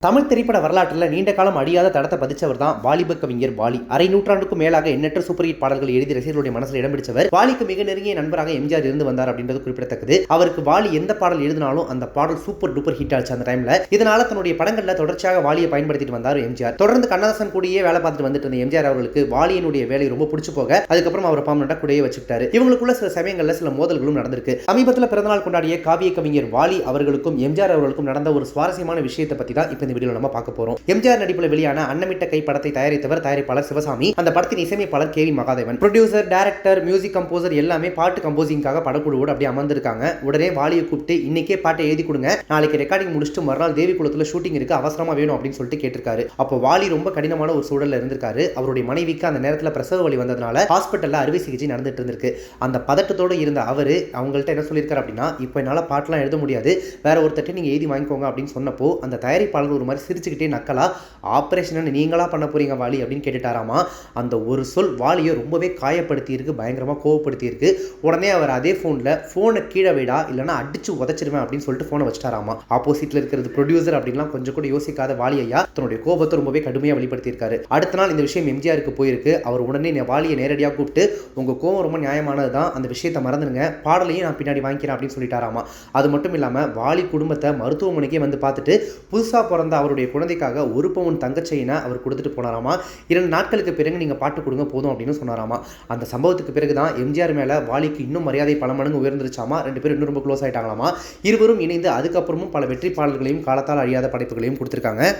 தமிழ் திரைப்பட வரலாற்றில் நீண்ட காலம் அழியாத தடத்தை பதிச்சவர் தான் வாலிப கவிஞர் வாலி. அரை நூற்றாண்டுக்கும் மேலாக எண்ணற்ற சூப்பர் ஹிட் பாடல்கள் எழுதி ரசிகர்களுடைய மனசில் இடம் பிடிச்சவர். வாலிக்கு மிக நெருங்கிய நண்பராக எம்ஜிஆர் இருந்து வந்தார் அப்படின்றது குறிப்பிடத்தக்கது. அவருக்கு வாலி எந்த பாடல் எழுதினாலும் அந்த பாடல் சூப்பர் டூப்பர் ஹிட் ஆச்சு அந்த டைம்ல. இதனால தன்னுடைய படங்கள்ல தொடர்ச்சியாக வாலியை பயன்படுத்திட்டு வந்தார் எம்ஜிஆர். தொடர்ந்து கண்ணதாசன் கூடயே வேலை பார்த்துட்டு வந்துட்டு இருந்த எம்ஜிஆர் அவர்களுக்கு வாலியினுடைய வேலை ரொம்ப பிடிச்சு போக அதுக்கப்புறம் அவர் பாமனட்டா கூடயே வச்சுக்கிட்டாரு. இவங்களுக்குள்ள சில சமயங்கள்ல சில மோதல்களும் நடந்திருக்கு. சமீபத்தில் பிறந்தநாள் கொண்டாடிய காவிய கவிஞர் வாலி அவர்களுக்கும் எம்ஜிஆர் அவர்களுக்கும் நடந்த ஒரு சுவாரஸ்யமான விஷயத்தை பத்தி தான் இப்ப இந்த வீடியோல நம்ம பார்க்க போறோம். எம்ஜிஆர் நடிப்பில் வெளியான அன்னமிட்ட கை படத்தை தயாரித்தவர் தயாரிப்பாளர் சிவசாமி. அந்த படத்தின் இசையமைப்பாளர் K V Mahadevan. Producer, director, music composer எல்லாமே பாட்டு கம்போசிங்காக படக்குழுவோடு அப்படியே அமர்ந்திருக்காங்க. உடனே வாலியை கூப்பிட்டு இன்னைக்கே பாட்டை எழுதி கொடுங்க, நாளைக்கு ரெக்கார்டிங் முடிச்சுட்டு மறுநாள் தேவி குளத்துல ஷூட்டிங் இருக்கு, அவசரமா வேணும் அப்படின்னு சொல்லிட்டு கேட்டிருக்காரு. அப்போ வாலி ரொம்ப கடினமான ஒரு சூழல்ல இருந்திருக்காரு. அவருடைய மனைவிக்கு அந்த நேரத்தில் பிரசவ வலி வந்ததுனால ஹாஸ்பிட்டல்ல அறுவை சிகிச்சை நடந்துட்டு இருந்திருக்கு. அந்த பதட்டத்தோடு இருந்த அவரு அவங்கள்ட்ட என்ன சொல்லியிருக்காரு அப்படின்னா, இப்போ என்னால் பாட்டெல்லாம் எழுத முடியாது, வேற ஒருத்தட்ட நீங்க எழுதி வாங்கிக்கோங்க அப்படின்னு சொன்னப்போ அந்த தயாரிப்பாளர் ஒரு மாதிரி சிரிச்சுக்கிட்டே நக்கலா ஆபரேஷன் நீங்களா பண்ண போறீங்க வாலி அப்படின்னு கேட்டுட்டாராமா. அந்த ஒரு சொல் வாலியை ரொம்பவே காயப்படுத்தி இருக்கு, பயங்கரமா கோவப்படுத்தி இருக்கு. உடனே அவர் அதே போனை கீழே வைடா இல்லைன்னா அடிச்சு உதச்சிருவேன் அப்படின்னு சொல்லிட்டு போனை வச்சுட்டாராமா. ஆப்போசிட்ல இருக்கிறது ப்ரொடியூசர் அப்படின்லாம் கொஞ்சம் கூட யோசிக்காத வாலி ஐயா தன்னுடைய கோபத்தை ரொம்பவே கடுமையாக வெளிப்படுத்தி இருக்காரு. அடுத்த நாள் இந்த விஷயம் எம்ஜிஆருக்கு போயிருக்கு. அவர் உடனே வாலியை நேரடியாக கூப்பிட்டு உங்க கோபம் ரொம்ப நியாயமானது தான், அந்த விஷயத்தை மறந்துடுங்க, பாடலையும் நான் பின்னாடி வாங்கிக்கிறேன் அப்படின்னு சொல்லிட்டாராமா. அது மட்டும் இல்லாம வாலி குடும்பத்தை மருத்துவமனைக்கே வந்து பார்த்துட்டு புதுசா பிறந்த அவருடைய குழந்தைக்காக ஒரு பவுன் தங்கச்செயினை அவர் கொடுத்துட்டு போனாராமா. 2 நாட்களுக்கு பிறகு நீங்க பாட்டு கொடுங்க போதும் அப்படின்னு சொன்னாராமா. அந்த சம்பவத்துக்கு பிறகுதான் எம்ஜிஆர் மேல வாலிக்கு இன்னும் மரியாதை பல மடங்கு உயர்ந்துருச்சாமா. 2 பேரும் இன்னும் ரொம்ப க்ளோஸ் ஆயிட்டாங்களாமா. இருவரும் இணைந்து அதுக்கப்புறமும் பல வெற்றி பாடல்களையும் காலத்தால் அழியாத படைப்புகளையும் கொடுத்திருக்காங்க.